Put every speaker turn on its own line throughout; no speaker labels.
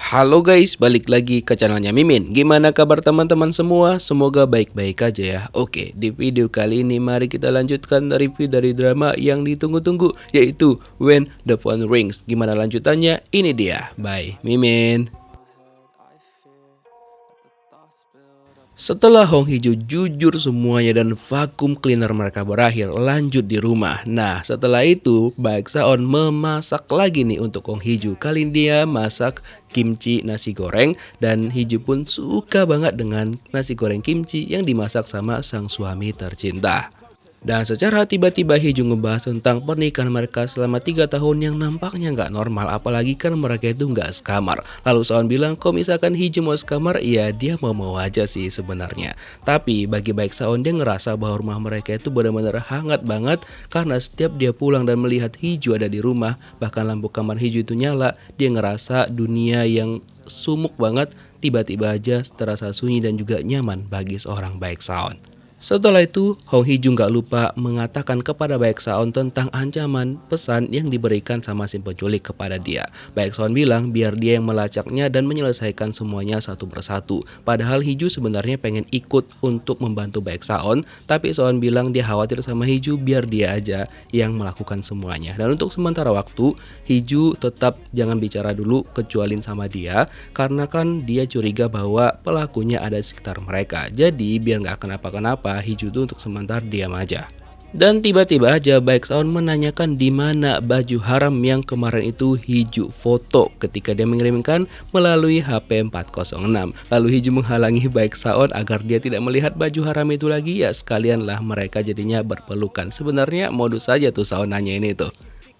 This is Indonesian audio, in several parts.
Halo guys, balik lagi ke channelnya Mimin. Gimana kabar teman-teman semua? Semoga baik-baik aja ya. Oke, di video kali ini mari kita lanjutkan review dari drama yang ditunggu-tunggu, yaitu When the Phone Rings. Gimana lanjutannya? Ini dia. Bye, Mimin. Setelah Hong Hee-ju jujur semuanya dan vakum cleaner mereka berakhir, lanjut di rumah. Nah, setelah itu Baek Saon memasak lagi nih untuk Hong Hee-ju. Kali ini dia masak kimchi nasi goreng dan Hee-ju pun suka banget dengan nasi goreng kimchi yang dimasak sama sang suami tercinta. Dan secara tiba-tiba Hee-ju ngebahas tentang pernikahan mereka selama 3 tahun yang nampaknya nggak normal, apalagi kan mereka itu nggak sekamar. Lalu Seon bilang kalau misalkan Hee-ju mau sekamar, ya dia mau-mau aja sih sebenarnya. Tapi bagi Baek Saon, dia ngerasa bahwa rumah mereka itu benar-benar hangat banget karena setiap dia pulang dan melihat Hee-ju ada di rumah, bahkan lampu kamar Hee-ju itu nyala, dia ngerasa dunia yang sumuk banget tiba-tiba aja terasa sunyi dan juga nyaman bagi seorang Baek Saon. Setelah itu, Hong Hee-ju nggak lupa mengatakan kepada Baek Saon tentang ancaman pesan yang diberikan sama si penculik kepada dia. Baek Saon bilang biar dia yang melacaknya dan menyelesaikan semuanya satu persatu. Padahal Hee-ju sebenarnya pengen ikut untuk membantu Baek Saon, tapi Saon bilang dia khawatir sama Hee-ju biar dia aja yang melakukan semuanya. Dan untuk sementara waktu, Hee-ju tetap jangan bicara dulu kecuali sama dia, karena kan dia curiga bahwa pelakunya ada di sekitar mereka. Jadi biar nggak kenapa-kenapa, Hee-ju tuh untuk sementara diam aja. Dan tiba-tiba aja Baek Saon menanyakan di mana baju haram yang kemarin itu Hee-ju foto ketika dia mengirimkan melalui HP 406. Lalu Hee-ju menghalangi Baek Saon agar dia tidak melihat baju haram itu lagi, ya sekalianlah mereka jadinya berpelukan. Sebenarnya modus saja tuh Saon nanya ini tuh.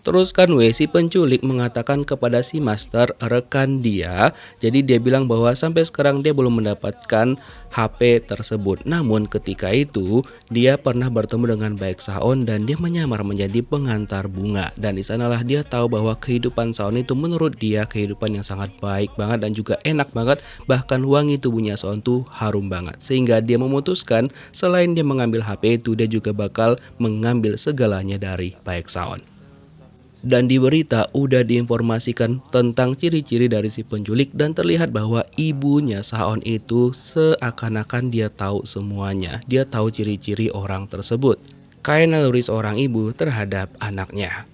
Terus kan si penculik mengatakan kepada si master rekan dia, jadi dia bilang bahwa sampai sekarang dia belum mendapatkan HP tersebut. Namun ketika itu dia pernah bertemu dengan Baek Saon dan dia menyamar menjadi pengantar bunga. Dan di sanalah dia tahu bahwa kehidupan Saon itu menurut dia kehidupan yang sangat baik banget dan juga enak banget. Bahkan wangi tubuhnya Saon tuh harum banget. Sehingga dia memutuskan selain dia mengambil HP itu, dia juga bakal mengambil segalanya dari Baek Saon. Dan di berita udah diinformasikan tentang ciri-ciri dari si penculik dan terlihat bahwa ibunya Saon itu seakan-akan dia tahu semuanya. Dia tahu ciri-ciri orang tersebut. Kayak naluri seorang ibu terhadap anaknya.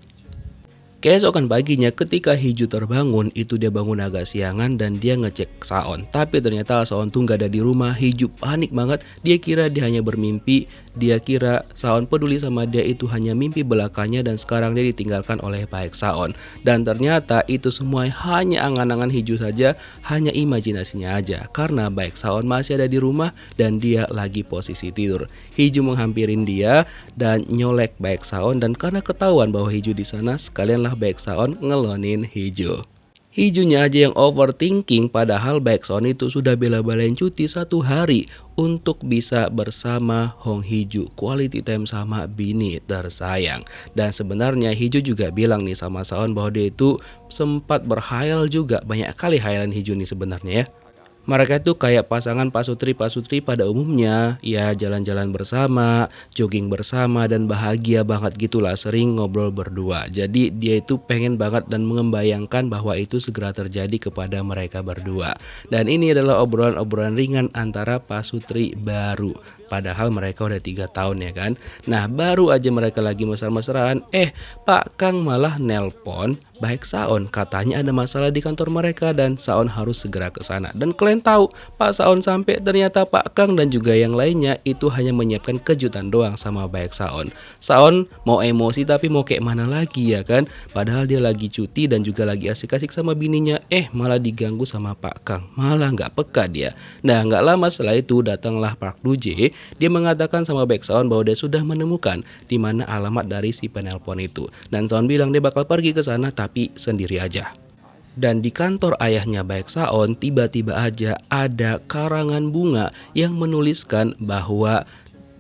Keesokan paginya ketika Hee-ju terbangun, itu dia bangun agak siangan dan dia ngecek Saon. Tapi ternyata Saon tuh gak ada di rumah. Hee-ju panik banget, dia kira dia hanya bermimpi. Dia kira Saon peduli sama dia itu hanya mimpi belakanya dan sekarang dia ditinggalkan oleh Baek Saon. Dan ternyata itu semua hanya angan-angan Hee-ju saja, hanya imajinasinya aja. Karena Baek Saon masih ada di rumah dan dia lagi posisi tidur. Hee-ju menghampirin dia dan nyolek Baek Saon, dan karena ketahuan bahwa Hee-ju di sana, sekalianlah Baek Saon ngelonin Hee-ju. Hee-junya aja yang overthinking, padahal Baek Saon itu sudah bela-belain cuti 1 hari untuk bisa bersama Hong Hee-ju, quality time sama bini tersayang. Dan sebenarnya Hee-ju juga bilang nih sama Saon bahwa dia itu sempat berhayal juga, banyak kali hayalan Hee-ju nih sebenarnya ya. Mereka itu kayak pasangan pasutri pada umumnya, ya jalan-jalan bersama, jogging bersama, dan bahagia banget gitulah, sering ngobrol berdua. Jadi dia itu pengen banget dan membayangkan bahwa itu segera terjadi kepada mereka berdua. Dan ini adalah obrolan-obrolan ringan antara pasutri baru. Padahal mereka udah 3 tahun ya kan. Nah baru aja mereka lagi mesra-mesraan, Pak Kang malah nelpon Baek Saon, katanya ada masalah di kantor mereka dan Saon harus segera ke sana. Dan kalian tahu, Pak Saon sampai ternyata Pak Kang dan juga yang lainnya itu hanya menyiapkan kejutan doang sama Baek Saon. Saon mau emosi tapi mau kayak mana lagi ya kan. Padahal dia lagi cuti dan juga lagi asik-asik sama bininya, malah diganggu sama Pak Kang. Malah nggak peka dia. Nah nggak lama setelah itu datanglah Park Do-jae. Dia mengatakan sama Baek Saon bahwa dia sudah menemukan di mana alamat dari si penelpon itu. Dan Saon bilang dia bakal pergi ke sana tapi sendiri aja. Dan di kantor ayahnya Baek Saon, tiba-tiba aja ada karangan bunga yang menuliskan bahwa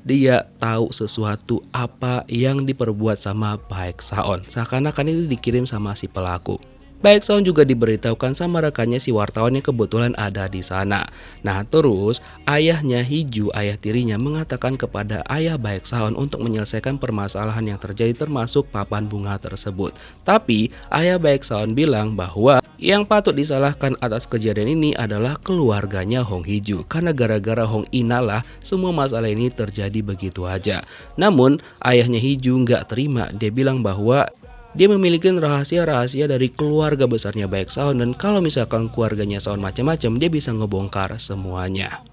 dia tahu sesuatu apa yang diperbuat sama Baek Saon. Seakan-akan itu dikirim sama si pelaku. Baek Saon juga diberitahukan sama rekannya si wartawan yang kebetulan ada di sana. Nah terus ayahnya Hiju, ayah tirinya mengatakan kepada ayah Baek Saon untuk menyelesaikan permasalahan yang terjadi termasuk papan bunga tersebut. Tapi ayah Baek Saon bilang bahwa yang patut disalahkan atas kejadian ini adalah keluarganya Hong Hiju. Karena gara-gara Hong Ina lah semua masalah ini terjadi begitu aja. Namun ayahnya Hiju nggak terima, dia bilang bahwa dia memiliki rahasia-rahasia dari keluarga besarnya Baek Saon dan kalau misalkan keluarganya Saon macam-macam dia bisa ngebongkar semuanya.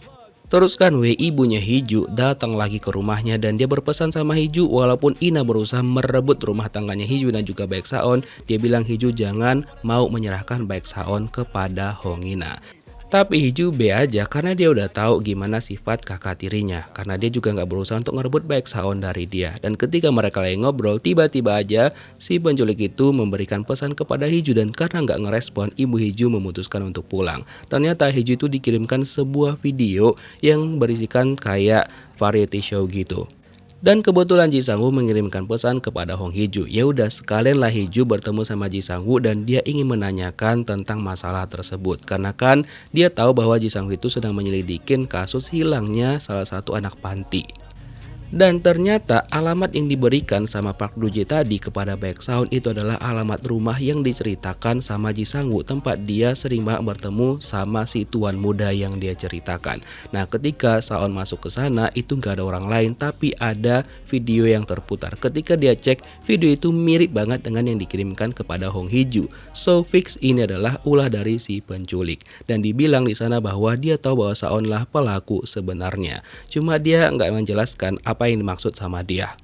Terus kan ibunya Hiju datang lagi ke rumahnya dan dia berpesan sama Hiju walaupun Ina berusaha merebut rumah tangganya Hiju dan juga Baek Saon, dia bilang Hiju jangan mau menyerahkan Baek Saon kepada Hong Ina. Tapi Hiju B aja karena dia udah tahu gimana sifat kakak tirinya. Karena dia juga nggak berusaha untuk ngerebut Baek Saon dari dia. Dan ketika mereka lagi ngobrol, tiba-tiba aja si penculik itu memberikan pesan kepada Hiju. Dan karena nggak ngerespon, ibu Hiju memutuskan untuk pulang. Ternyata Hiju itu dikirimkan sebuah video yang berisikan kayak variety show gitu. Dan kebetulan Ji Sang-woo mengirimkan pesan kepada Hong Hee-ju. Ya udah sekalian lah Hee-ju bertemu sama Ji Sang-woo dan dia ingin menanyakan tentang masalah tersebut. Karena kan dia tahu bahwa Ji Sang-woo itu sedang menyelidikin kasus hilangnya salah satu anak panti. Dan ternyata alamat yang diberikan sama Park Do-jae tadi kepada Baek Saon itu adalah alamat rumah yang diceritakan sama Ji Sang-woo, tempat dia sering banget bertemu sama si tuan muda yang dia ceritakan. Nah ketika Saon masuk ke sana itu gak ada orang lain tapi ada video yang terputar. Ketika dia cek video itu mirip banget dengan yang dikirimkan kepada Hong Hee-ju. So fix ini adalah ulah dari si penculik. Dan dibilang di sana bahwa dia tahu bahwa Saon lah pelaku sebenarnya. Cuma dia nggak menjelaskan apa yang dimaksud sama dia.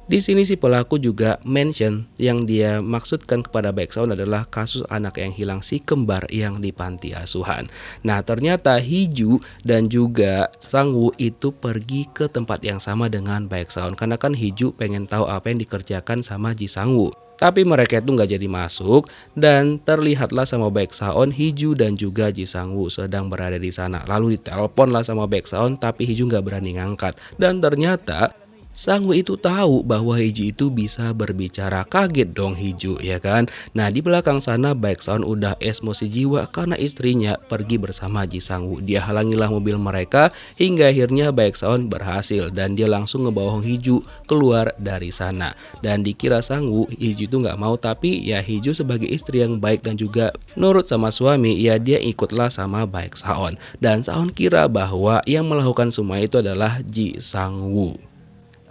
Di sini si pelaku juga mention yang dia maksudkan kepada Baek Saon adalah kasus anak yang hilang si kembar yang di panti asuhan. Nah ternyata Hee-ju dan juga Sang-woo itu pergi ke tempat yang sama dengan Baek Saon karena kan Hee-ju pengen tahu apa yang dikerjakan sama Ji Sang-woo. Tapi mereka itu nggak jadi masuk dan terlihatlah sama Baek Saon, Hee-ju dan juga Ji Sang-woo sedang berada di sana. Lalu ditelepon lah sama Baek Saon tapi Hee-ju nggak berani ngangkat. Dan ternyata Sang-woo itu tahu bahwa Hee-ju itu bisa berbicara. Kaget dong Hee-ju ya kan. Nah di belakang sana Baek Saon udah emosi jiwa karena istrinya pergi bersama Ji Sang-woo. Dia halangilah mobil mereka hingga akhirnya Baek Saon berhasil dan dia langsung ngebawa Hong Hee-ju keluar dari sana. Dan dikira Sang-woo, Hee-ju itu nggak mau tapi ya Hee-ju sebagai istri yang baik dan juga nurut sama suami ya dia ikutlah sama Baek Saon. Dan Saon kira bahwa yang melakukan semua itu adalah Ji Sang-woo.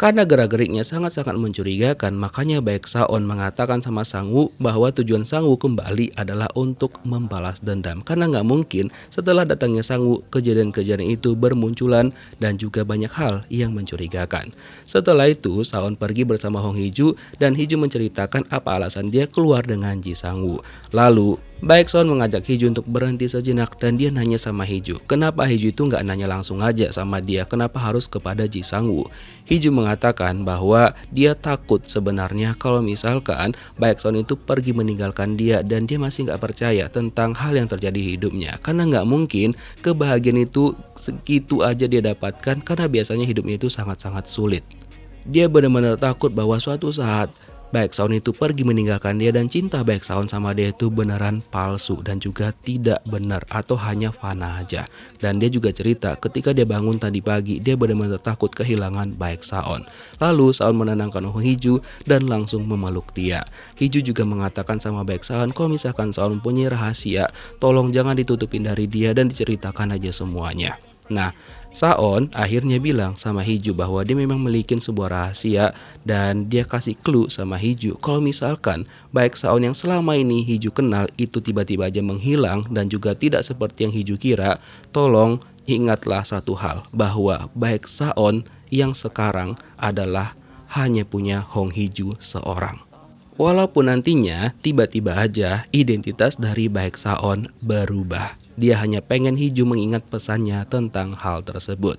Karena gerak-geriknya sangat-sangat mencurigakan, makanya Baek Saon mengatakan sama Sang-woo bahwa tujuan Sang-woo kembali adalah untuk membalas dendam. Karena nggak mungkin setelah datangnya Sang-woo, kejadian-kejadian itu bermunculan dan juga banyak hal yang mencurigakan. Setelah itu, Saon pergi bersama Hong Hee-ju dan Hee-ju menceritakan apa alasan dia keluar dengan Ji Sang-woo. Lalu, Baek Saon mengajak Hee-ju untuk berhenti sejenak dan dia nanya sama Hee-ju, kenapa Hee-ju itu nggak nanya langsung aja sama dia, kenapa harus kepada Ji Sang-woo. Hee-ju mengatakan bahwa dia takut sebenarnya kalau misalkan Baek Saon itu pergi meninggalkan dia dan dia masih nggak percaya tentang hal yang terjadi di hidupnya. Karena nggak mungkin kebahagiaan itu segitu aja dia dapatkan karena biasanya hidupnya itu sangat-sangat sulit. Dia benar-benar takut bahwa suatu saat Baek Saon itu pergi meninggalkan dia dan cinta Baek Saon sama dia itu beneran palsu dan juga tidak benar atau hanya fana aja. Dan dia juga cerita ketika dia bangun tadi pagi dia benar-benar takut kehilangan Baek Saon. Lalu Saon menenangkan Hong Hee-ju dan langsung memeluk dia. Hee-ju juga mengatakan sama Baek Saon kalau misalkan Saon punya rahasia tolong jangan ditutupin dari dia dan diceritakan aja semuanya. Nah, Saon akhirnya bilang sama Hee-ju bahwa dia memang memiliki sebuah rahasia dan dia kasih clue sama Hee-ju kalau misalkan Baek Saon yang selama ini Hee-ju kenal itu tiba-tiba aja menghilang dan juga tidak seperti yang Hee-ju kira, tolong ingatlah satu hal bahwa Baek Saon yang sekarang adalah hanya punya Hong Hee-ju seorang. Walaupun nantinya tiba-tiba aja identitas dari Baek Saon berubah. Dia hanya pengen Hee-ju mengingat pesannya tentang hal tersebut.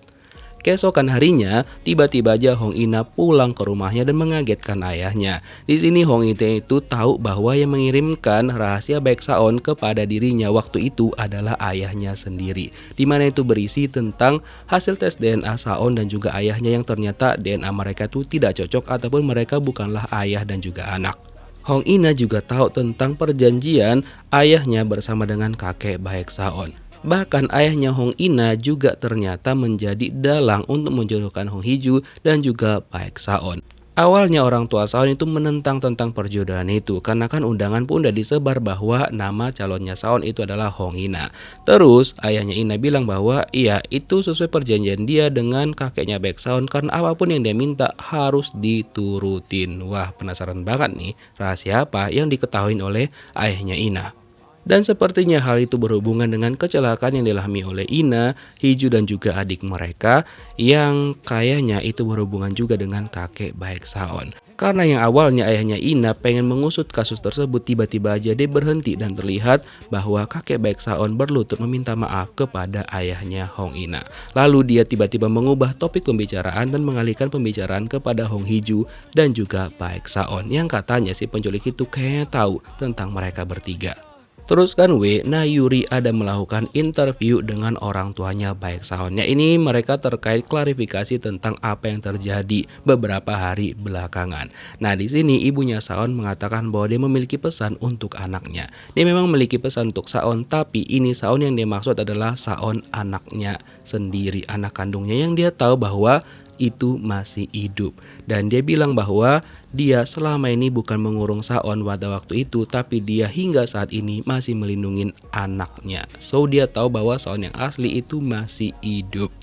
Keesokan harinya, tiba-tiba aja Hong Ina pulang ke rumahnya dan mengagetkan ayahnya. Di sini Hong Ina itu tahu bahwa yang mengirimkan rahasia Baek Saon kepada dirinya waktu itu adalah ayahnya sendiri. Di mana itu berisi tentang hasil tes DNA Saon dan juga ayahnya yang ternyata DNA mereka itu tidak cocok ataupun mereka bukanlah ayah dan juga anak. Hong Ina juga tahu tentang perjanjian ayahnya bersama dengan kakek Baek Saon. Bahkan ayahnya Hong Ina juga ternyata menjadi dalang untuk menjodohkan Hong Hiju dan juga Baek Saon. Awalnya orang tua Saon itu menentang tentang perjodohan itu karena kan undangan pun udah disebar bahwa nama calonnya Saon itu adalah Hong Ina. Terus ayahnya Ina bilang bahwa iya itu sesuai perjanjian dia dengan kakeknya Baek Saon karena apapun yang dia minta harus diturutin. Wah, penasaran banget nih rahasia apa yang diketahui oleh ayahnya Ina. Dan sepertinya hal itu berhubungan dengan kecelakaan yang dialami oleh Ina, Hiju dan juga adik mereka yang kayaknya itu berhubungan juga dengan kakek Baek Saon. Karena yang awalnya ayahnya Ina pengen mengusut kasus tersebut, tiba-tiba aja dia berhenti dan terlihat bahwa kakek Baek Saon berlutut meminta maaf kepada ayahnya Hong Ina. Lalu dia tiba-tiba mengubah topik pembicaraan dan mengalihkan pembicaraan kepada Hong Hiju dan juga Baek Saon yang katanya si penculik itu kayaknya tahu tentang mereka bertiga. Terus kan nah Yuri ada melakukan interview dengan orang tuanya Baek Saon. Ya ini mereka terkait klarifikasi tentang apa yang terjadi beberapa hari belakangan. Nah di sini ibunya Saon mengatakan bahwa dia memiliki pesan untuk anaknya. Dia memang memiliki pesan untuk Saon, tapi ini Saon yang dia maksud adalah Saon anaknya sendiri, anak kandungnya yang dia tahu bahwa itu masih hidup. Dan dia bilang bahwa dia selama ini bukan mengurung Saon pada waktu itu, tapi dia hingga saat ini masih melindungi anaknya. So dia tahu bahwa Saon yang asli itu masih hidup.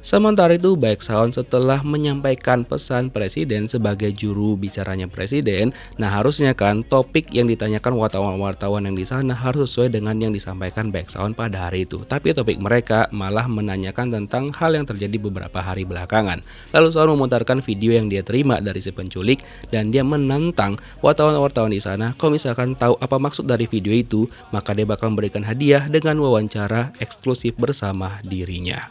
Sementara itu Baek Saon setelah menyampaikan pesan presiden sebagai juru bicaranya presiden, nah harusnya kan topik yang ditanyakan wartawan-wartawan yang di sana harus sesuai dengan yang disampaikan Baek Saon pada hari itu. Tapi topik mereka malah menanyakan tentang hal yang terjadi beberapa hari belakangan. Lalu Saon memutarkan video yang dia terima dari si penculik dan dia menantang wartawan-wartawan di sana kalau misalkan tahu apa maksud dari video itu, maka dia bakal memberikan hadiah dengan wawancara eksklusif bersama dirinya.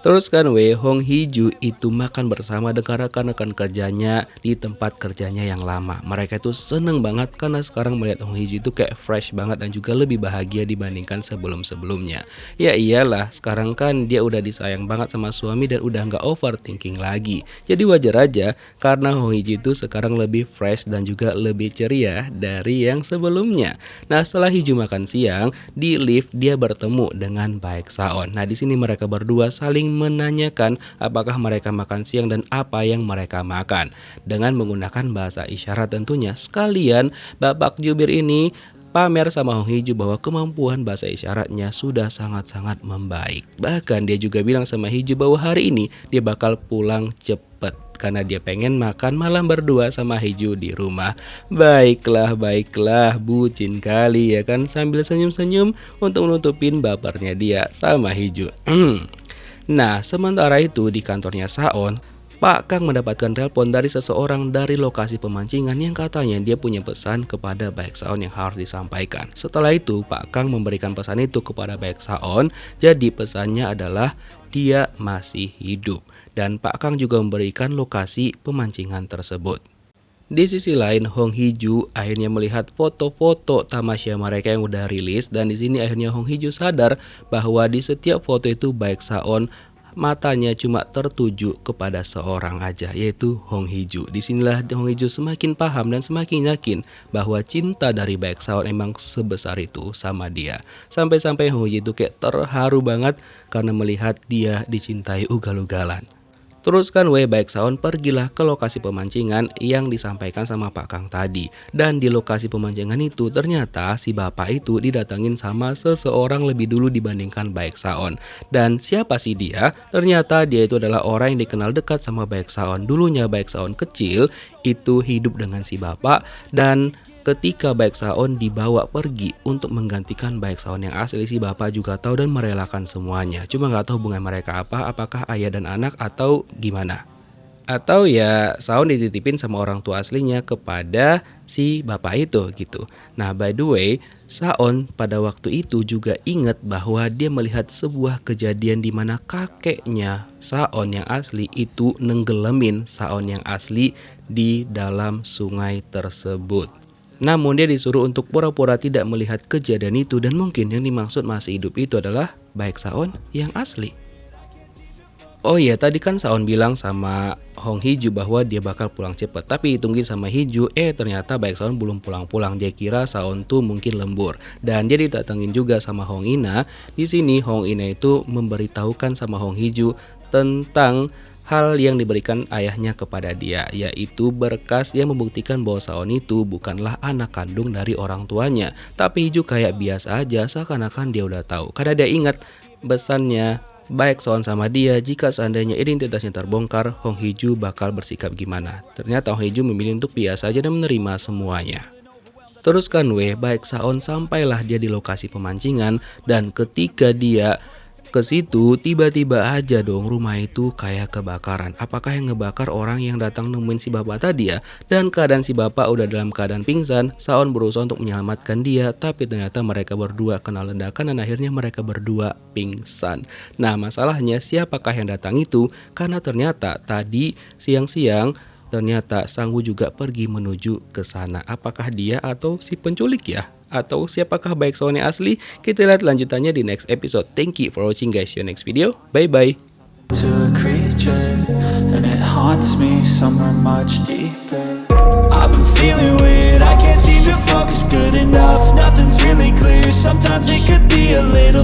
Terus kan Hong Hiju itu makan bersama dengan rekan-rekan kerjanya di tempat kerjanya yang lama. Mereka itu seneng banget karena sekarang melihat Hong Hiju itu kayak fresh banget dan juga lebih bahagia dibandingkan sebelum-sebelumnya. Ya iyalah, sekarang kan dia udah disayang banget sama suami dan udah nggak overthinking lagi. Jadi wajar aja karena Hong Hiju itu sekarang lebih fresh dan juga lebih ceria dari yang sebelumnya. Nah setelah Hiju makan siang, di lift dia bertemu dengan Baek Saon. Nah di sini mereka berdua saling menanyakan apakah mereka makan siang dan apa yang mereka makan dengan menggunakan bahasa isyarat tentunya. Sekalian Bapak Jubir ini pamer sama Hong Hiju bahwa kemampuan bahasa isyaratnya sudah sangat-sangat membaik. Bahkan dia juga bilang sama Hiju bahwa hari ini dia bakal pulang cepet karena dia pengen makan malam berdua sama Hiju di rumah. Baiklah, bucin kali ya kan, sambil senyum-senyum untuk menutupin bapernya dia sama Hiju. Nah, sementara itu di kantornya Saon, Pak Kang mendapatkan telepon dari seseorang dari lokasi pemancingan yang katanya dia punya pesan kepada Baek Saon yang harus disampaikan. Setelah itu, Pak Kang memberikan pesan itu kepada Baek Saon. Jadi pesannya adalah dia masih hidup. Dan Pak Kang juga memberikan lokasi pemancingan tersebut. Di sisi lain, Hong Hiju akhirnya melihat foto-foto tamasya mereka yang udah rilis dan di sini akhirnya Hong Hiju sadar bahwa di setiap foto itu Baek Saon matanya cuma tertuju kepada seorang aja, yaitu Hong Hiju. Disinilah Hong Hiju semakin paham dan semakin yakin bahwa cinta dari Baek Saon emang sebesar itu sama dia. Sampai-sampai Hong Hiju itu kayak terharu banget karena melihat dia dicintai ugal-ugalan. Terus kan Baek Saon pergilah ke lokasi pemancingan yang disampaikan sama Pak Kang tadi. Dan di lokasi pemancingan itu ternyata si bapak itu didatangin sama seseorang lebih dulu dibandingkan Baek Saon. Dan siapa sih dia? Ternyata dia itu adalah orang yang dikenal dekat sama Baek Saon. Dulunya Baek Saon kecil itu hidup dengan si bapak dan ketika Baek Saon dibawa pergi untuk menggantikan Baek Saon yang asli, si bapak juga tahu dan merelakan semuanya. Cuma nggak tahu hubungan mereka apa, apakah ayah dan anak atau gimana. Atau ya Saon dititipin sama orang tua aslinya kepada si bapak itu gitu. Nah by the way, Saon pada waktu itu juga ingat bahwa dia melihat sebuah kejadian di mana kakeknya Saon yang asli itu nenggelamin Saon yang asli di dalam sungai tersebut. Namun dia disuruh untuk pura-pura tidak melihat kejadian itu dan mungkin yang dimaksud masih hidup itu adalah Baek Saon yang asli. Oh iya, tadi kan Saon bilang sama Hong Hee-ju bahwa dia bakal pulang cepet. Tapi hitungin sama Hee-ju, ternyata Baek Saon belum pulang-pulang. Dia kira Saon tuh mungkin lembur. Dan dia didatengin juga sama Hong Ina. Di sini Hong Ina itu memberitahukan sama Hong Hee-ju tentang hal yang diberikan ayahnya kepada dia, yaitu berkas yang membuktikan bahwa Saon itu bukanlah anak kandung dari orang tuanya. Tapi Hee-ju kayak biasa aja, seakan-akan dia udah tahu. Karena dia ingat pesannya Baek Saon sama dia, jika seandainya identitasnya terbongkar, Hong Hee-ju bakal bersikap gimana. Ternyata Hong Hee-ju memilih untuk biasa aja dan menerima semuanya. Terus kan Baek Saon sampailah dia di lokasi pemancingan, dan ketika dia ke situ tiba-tiba aja dong rumah itu kayak kebakaran. Apakah yang ngebakar orang yang datang nemuin si bapak tadi ya? Dan keadaan si bapak udah dalam keadaan pingsan. Saon berusaha untuk menyelamatkan dia, tapi ternyata mereka berdua kena ledakan dan akhirnya mereka berdua pingsan. Nah, masalahnya siapakah yang datang itu? Karena ternyata tadi siang-siang ternyata Sang Woo juga pergi menuju ke sana. Apakah dia atau si penculik ya? Atau siapakah Baek Saon yang asli? Kita lihat lanjutannya di next episode. Thank you for watching guys. See you next video. Bye bye.
To a creature, and it haunts me somewhere much deeper. I've been feeling weird, I can't seem to focus good enough. Nothing's really clear, sometimes it could be a little